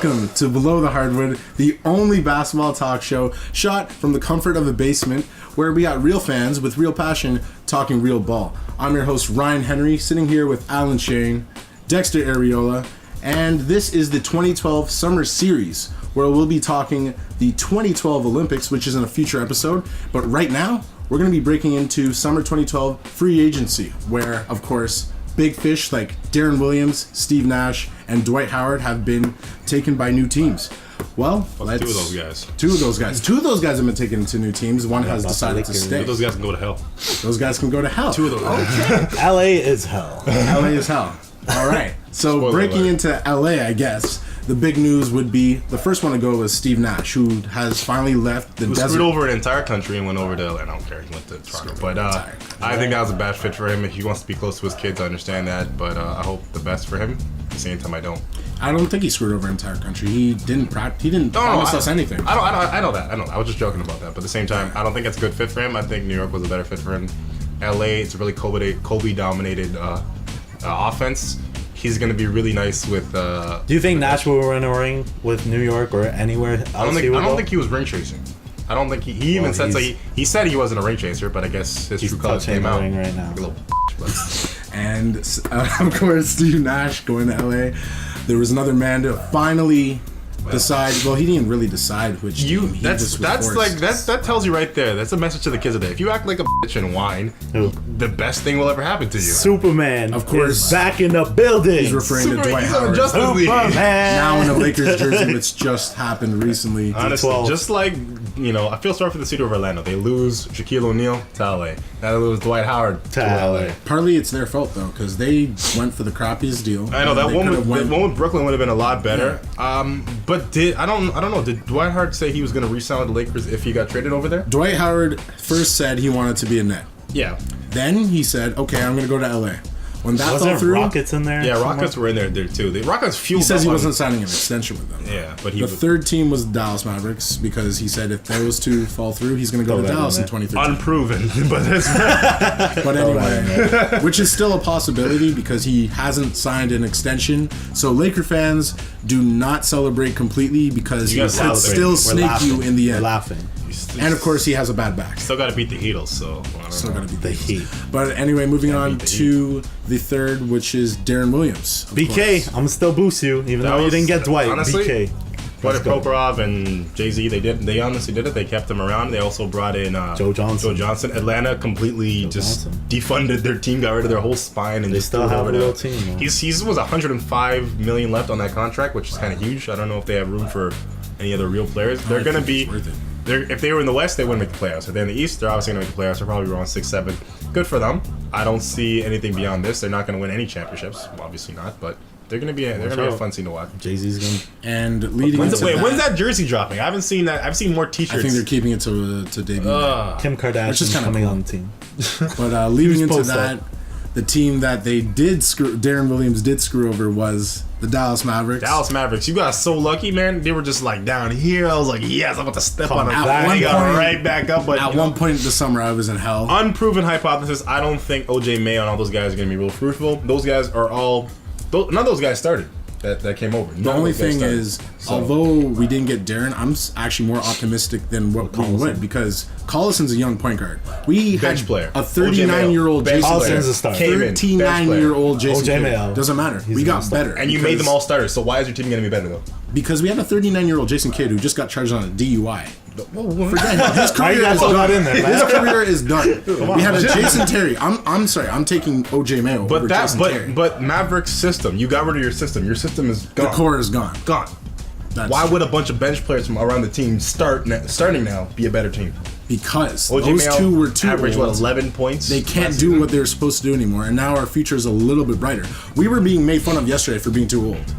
welcome to Below the Hardwood, the only basketball talk show shot from the comfort of a basement where we got real fans with real passion talking real ball. I'm your host, Ryan Henry, sitting here with Alan Shane, Dexter Areola, and this is the 2012 Summer Series, where we'll be talking the 2012 Olympics, which is in a future episode. But right now, we're going to be breaking into Summer 2012 free agency, where, of course, big fish like Darren Williams, Steve Nash, and Dwight Howard have been taken by new teams. Well, two of those guys. Two of those guys have been taken to new teams. One has decided to stay. Those guys can go to hell. Those guys can go to hell. Two of those guys. LA is hell. LA is hell. All right. So Spoiler breaking alert. into LA, I guess, the big news would be, the first one to go was Steve Nash, who has finally left the He desert. screwed over an entire country and went over to, I don't care, he went to Toronto. But I think that was a bad fit for him. If he wants to be close to his kids, I understand that. But I hope the best for him. At the same time, I don't. I don't think he screwed over an entire country. He didn't promise us anything. I know that. I was just joking about that. But at the same time, I don't think it's a good fit for him. I think New York was a better fit for him. LA, it's a really Kobe-dominated offense. He's going to be really nice with... Do you think Nash will run a ring with New York or anywhere else? I don't think he was ring chasing. I don't think he even said... He said he wasn't a ring chaser, but I guess his true colors came out. Ring right now. Like a little but. And, of course, Steve Nash going to LA. There was another man to finally decide. Well, he didn't really decide which team. That tells you right there. That's a message to the kids today. If you act like a bitch and whine, the best thing will ever happen to you. Superman, of course, is back in the building. He's referring to Dwight Howard. Now in a Lakers jersey, which just happened recently. Honestly, just like, I feel sorry for the city of Orlando. They lose Shaquille O'Neal to LA. Now they lose Dwight Howard to LA. Partly it's their fault though, because they went for the crappiest deal. I know that one with Brooklyn would have been a lot better. Yeah. But I don't know. Did Dwight Howard say he was going to re-sign with the Lakers if he got traded over there? Dwight Howard first said he wanted to be a net. Yeah. Then he said, "Okay, I'm going to go to LA." When that fell through, Rockets in there. Yeah, somewhere? Rockets were in there too. The Rockets fueled. He says he wasn't signing an extension with them. Yeah, but the third team was Dallas Mavericks, because he said if those two fall through, he's going to go to Dallas in 2013. Unproven, but that's but anyway, which is still a possibility because he hasn't signed an extension. So Laker fans, do not celebrate completely, because he could still snake you in the end. We're laughing. And of course, he has a bad back. Still got to beat the Heatles, so still got to beat the Heat. But anyway, moving on to the third, which is Darren Williams. BK, I'm still boost you, even though you didn't get Dwight. Honestly, BK. Dwight Prokhorov and Jay-Z, they honestly did it. They kept him around. They also brought in Joe Johnson. Atlanta completely defunded their team, got rid of their whole spine, and they still have a real team. He was $105 million left on that contract, which is kind of huge. I don't know if they have room for any other real players. They're going to be. If they were in the West, they wouldn't make the playoffs. If they're in the East, they're obviously going to make the playoffs. They're probably around 6-7. Good for them. I don't see anything beyond this. They're not going to win any championships. Well, obviously not, but they're going to be a fun scene to watch. Jay-Z's going to... And leading into that... When's that jersey dropping? I haven't seen that. I've seen more T-shirts. I think they're keeping it to debut. Kim Kardashian which is kind of coming cool on the team. But leading into that, the team that Darren Williams did screw over was the Dallas Mavericks. Dallas Mavericks. You got so lucky, man. They were just like down here. I was like, yes, I'm about to step on it. They got right back up. But at one point this summer, I was in hell. Unproven hypothesis. I don't think OJ May and all those guys are going to be real fruitful. Those guys are all... None of those guys started. That came over. The only thing is, although we didn't get Darren, I'm actually more optimistic than what we would, because Collison's a young point guard. We bench had player. A 39-year-old Jason. Collison's a star. 39-year-old Jason. OJ Mayo. Doesn't matter. We got better. And you made them all starters. So why is your team going to be better though? Because we had a 39-year-old Jason Kidd who just got charged on a DUI. Forget him. His career is done. We had a Jason Terry. I'm sorry. I'm taking OJ Mayo over Jason Terry. But Maverick's system. You got rid of your system. Your system is gone. The core is gone. Why would a bunch of bench players from around the team starting now be a better team? Because OJ those Mayo two were too average, old. 11 points? They can't do what they're supposed to do anymore, and now our future is a little bit brighter. We were being made fun of yesterday for being too old.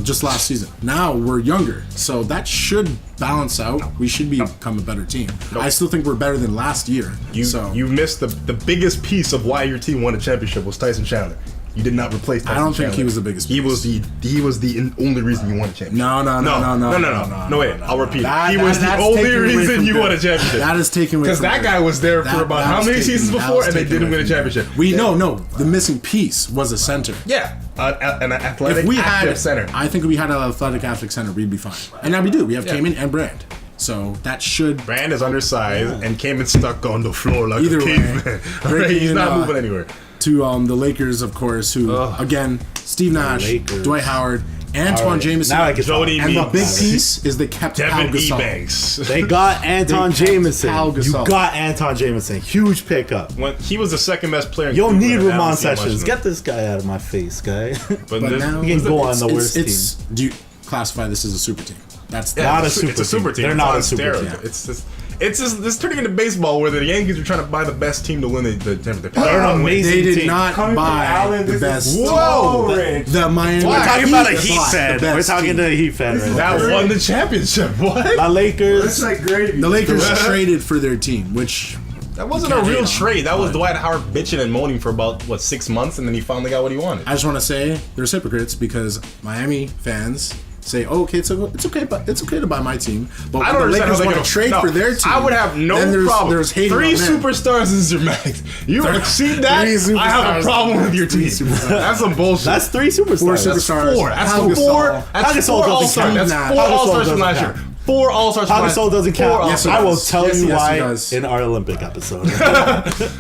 Just last season. Now we're younger, so that should balance out. We should become a better team. I still think we're better than last year. You missed the biggest piece of why your team won a championship was Tyson Chandler. You did not replace Tyson I don't think Chandler. he was the biggest He was piece. the only reason you won a championship. No, Wait, I'll repeat. That- He was the that's only taken away reason from you Bill. won a championship. That is taken away Because from that Bill. guy was there for That- about that how was many taken- seasons that before, was and they taken didn't away win a from championship. No. The missing piece was a center. Yeah, an athletic, If we had active center. I think if we had an athletic active center, we'd be fine. And now we do. We have Yeah. Kamen and Brand. So that should. Brand is undersized and came and stuck on the floor like Either a way, caveman. breaking He's in, not moving anywhere. To the Lakers, of course, who again, Steve Nash, Lakers. Dwight Howard, Antoine Right. Jameson, Now I can Jody talk. and the Meeks. big piece is they kept Pau Devin Gasol. Ebanks. They got Anton They kept Jameson. Pau You Gasol. got Anton Jameson. Huge pickup. When he was the second best player. in You don't need Cleveland, I don't Ramon see much Sessions. in Get him. this guy out of my face, guy. But But this- now He can go on the worst it's, do you classify this as a super team? That's Yeah, Not it's a super it's a super team. team. They're It's not on a super steroids. team. It's just this turning into baseball where the Yankees are trying to buy the best team to win the championship. They're an amazing They did team. not Coming from buy Allen, the this best. is Whoa! so rich. The Miami. We're talking about a Heat bought the fan. best We're talking team. to a Heat fan right now. That won the championship. What? My Lakers. It's like gravy. The Lakers traded for their team, which That wasn't a can't hate real on, trade. That was but- Dwight Howard bitching and moaning for about 6 months, and then he finally got what he wanted. I just want to say there's hypocrites because Miami fans say, "Oh, okay, it's okay, but it's okay to buy my team." But I when don't the understand how Lakers they want can to trade no, for their team, I would have no then there's, problem. There's hating 3 on them. superstars is your max. You exceed that, Three I have a superstars. problem with your team. Three superstars. That's some bullshit. That's 3 superstars. Four That's superstars. 4. That's Pau 4. Gasol. That's Pau Gasol 4 doesn't all-stars. count. That's Nah. 4 Pau Gasol all-stars from doesn't last count. year. 4 all-stars from Pau last year. Gasol doesn't 4 count. all-stars. I will tell Yes, you yes, he why does. in our Olympic episode.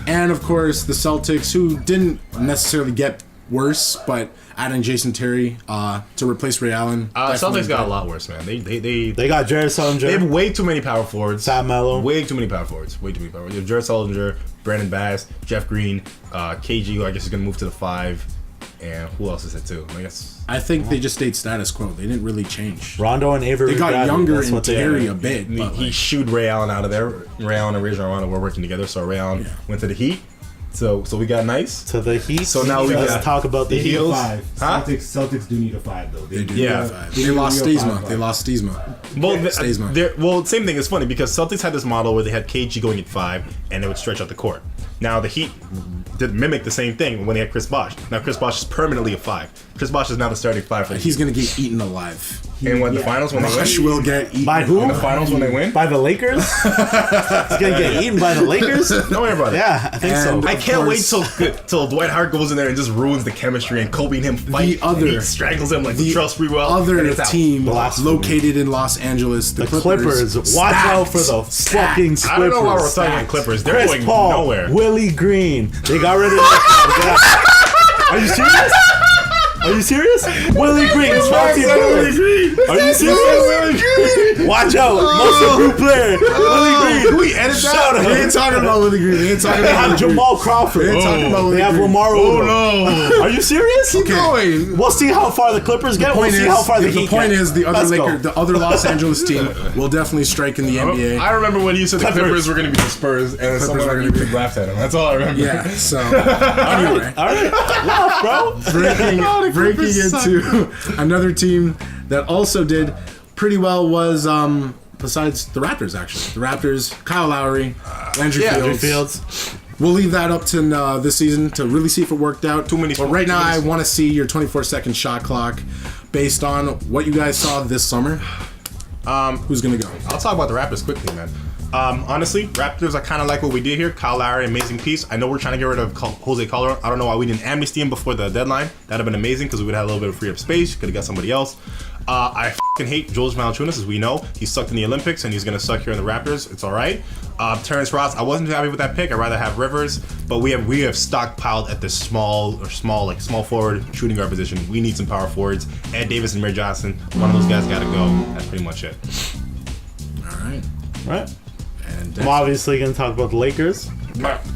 And of course, the Celtics, who didn't necessarily get worse, but adding Jason Terry to replace Ray Allen. Celtics got a lot worse, man. They got Jared They have Sullinger, way too many power forwards. Sam Mello. Way too many power forwards. Way too many power forwards. You have Jared Sullinger, Brandon Bass, Jeff Green, KG, who I guess is going to move to the 5. And who else is it too? I guess. I think they just stayed status quo. They didn't really change. Rondo and Avery They got Bradley. younger That's and what they Terry are. a bit. He, But he shooed Ray Allen out of there. Ray Allen and Rajon Rondo were working together, so Ray Allen went to the Heat. So we got nice. To the Heat. So now we Let's got talk about the the Heat. Heels. Five. Huh? Celtics do need a 5 though. they do. Yeah. They lost Real Stiesma. 5. They lost Stiesma. Well, Staysman. same thing. It's funny because Celtics had this model where they had KG going at 5, and they would stretch out the court. Now the Heat did mimic the same thing when they had Chris Bosh. Now Chris Bosh is permanently a 5. Chris Bosh is now the starting 5 for the He's Heat. gonna get eaten alive. And when the finals when they Bosh win, will get eaten. By who? in the finals when they win. By the Lakers? He's gonna get eaten by the Lakers? Don't worry about it. Yeah, I think And- so. I Of can't wait course. till Dwight Howard goes in there and just ruins the chemistry and Kobe and him fight. The other- and he strangles him like The Latrell Sprewell. other and it's out. team Blasphemy. located in Los Angeles, the Clippers. Watch stacked, out for the stacked. fucking Clippers. I don't know why we're talking about Clippers. They're Chris going Paul, nowhere. Willie Green. They got rid of Are you serious? Are you serious? Willie Green. Chauncey Billups. Are you serious? Watch out. Most improved player. Willie Green. Can we edit that? Shout out. We ain't talking about Willie Green. We ain't talking They about have Willie Green. Jamal Crawford. We ain't talking about Willie They have Green. Lamar Oh Odom. no! Are you serious? Okay. We'll see how far the Clippers get. We'll Point see is, how far the the Heat point get. is the other Let's go. the other Los Angeles team will definitely strike in the NBA. I remember when you said the Clippers. Clippers were going to be the Spurs, and then someone were on gonna be- YouTube laughed at him. That's all I remember. Yeah. So anyway, All right. Laugh, bro. breaking into another team that also did pretty well was besides the Raptors actually. The Raptors, Kyle Lowry, Landry Landry Fields. We'll leave that up to this season to really see if it worked out. Too many- But right too now, many- I want to see your 24-second shot clock based on what you guys saw this summer. Who's gonna go? I'll talk about the Raptors quickly, man. Honestly, Raptors, I kind of like what we did here. Kyle Lowry, amazing piece. I know we're trying to get rid of Jose Calderon. I don't know why we didn't amnesty him before the deadline. That'd have been amazing because we would have had a little bit of free up space. Could have got somebody else. I f***ing hate Jules Valanciunas, as we know. He sucked in the Olympics, and he's going to suck here in the Raptors. It's all right. Terrence Ross, I wasn't too happy with that pick. I'd rather have Rivers, but we have stockpiled at the small forward shooting guard position. We need some power forwards. Ed Davis and Ray Johnson, one of those guys got to go. That's pretty much it. All right. Right. And I'm obviously going to talk about the Lakers.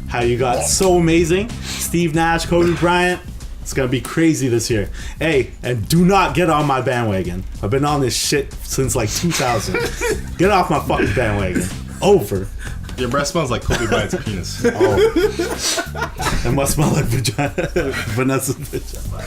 How you got so amazing. Steve Nash, Kobe Bryant. It's going to be crazy this year. Hey, and do not get on my bandwagon. I've been on this shit since like 2000. Get off my fucking bandwagon. Over. Your breath smells like Kobe Bryant's penis. It must smell like vagina. Vanessa's vagina.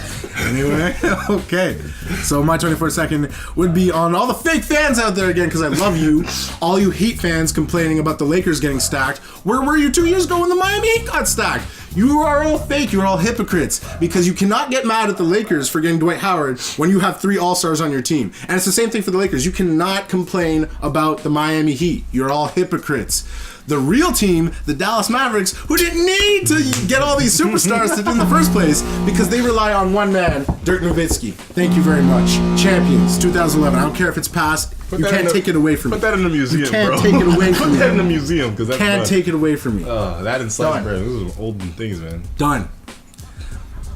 Anyway, okay. So my 24 second would be on all the fake fans out there again, because I love you. All you Heat fans complaining about the Lakers getting stacked. Where were you 2 years ago when the Miami Heat got stacked? You are all fake. You are all hypocrites, because you cannot get mad at the Lakers for getting Dwight Howard when you have 3 All-Stars on your team. And it's the same thing for the Lakers. You cannot complain about the Miami Heat. You're all hypocrites. The real team, the Dallas Mavericks, who didn't need to get all these superstars in the first place because they rely on one man, Dirk Nowitzki. Thank you very much. Champions, 2011. I don't care if it's past. You can't take it away from me. Put that in the museum, You can't bro. take it away from me. Put that in the museum, because that's Can't fun. take it away from me. That and sliced bread. Those are olden things, man. Done.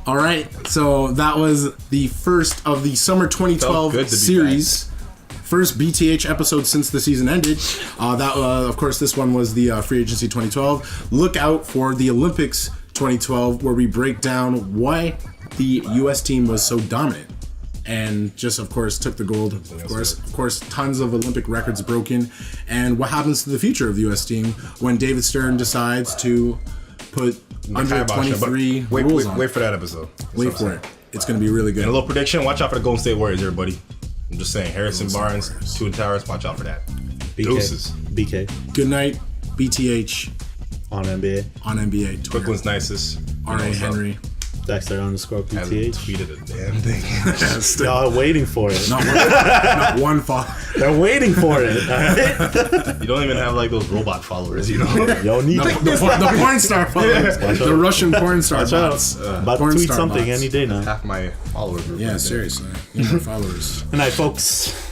All right, so that was the first of the summer Felt good 2012 to be series. First BTH episode since the season ended. Of course, this one was the Free Agency 2012. Look out for the Olympics 2012, where we break down why the U.S. team was so dominant and just, of course, took the gold. Of course, tons of Olympic records broken, and what happens to the future of the U.S. team when David Stern decides to put under 23 rules on. Wait for that episode. Wait for it. It's going to be really good. And a little prediction: watch out for the Golden State Warriors, everybody. I'm just saying, Harrison Barnes, Warriors. Twin Towers. Watch out for that. BK. Deuces. BK. Good night, BTH On NBA. on NBA Twitter. Brooklyn's nicest. R.A. Henry. Dexter _PTH. Hasn't tweeted a damn thing. Y'all are waiting for it. Not one follow. They're waiting for it. Alright? You don't even have like those robot followers, you know. Yo, need The porn star followers. The Russian porn star Watch out. bots. About to Porn tweet star something bots. any day now. Half my follower group. Yeah, right there. seriously. Need more followers. Good night, folks.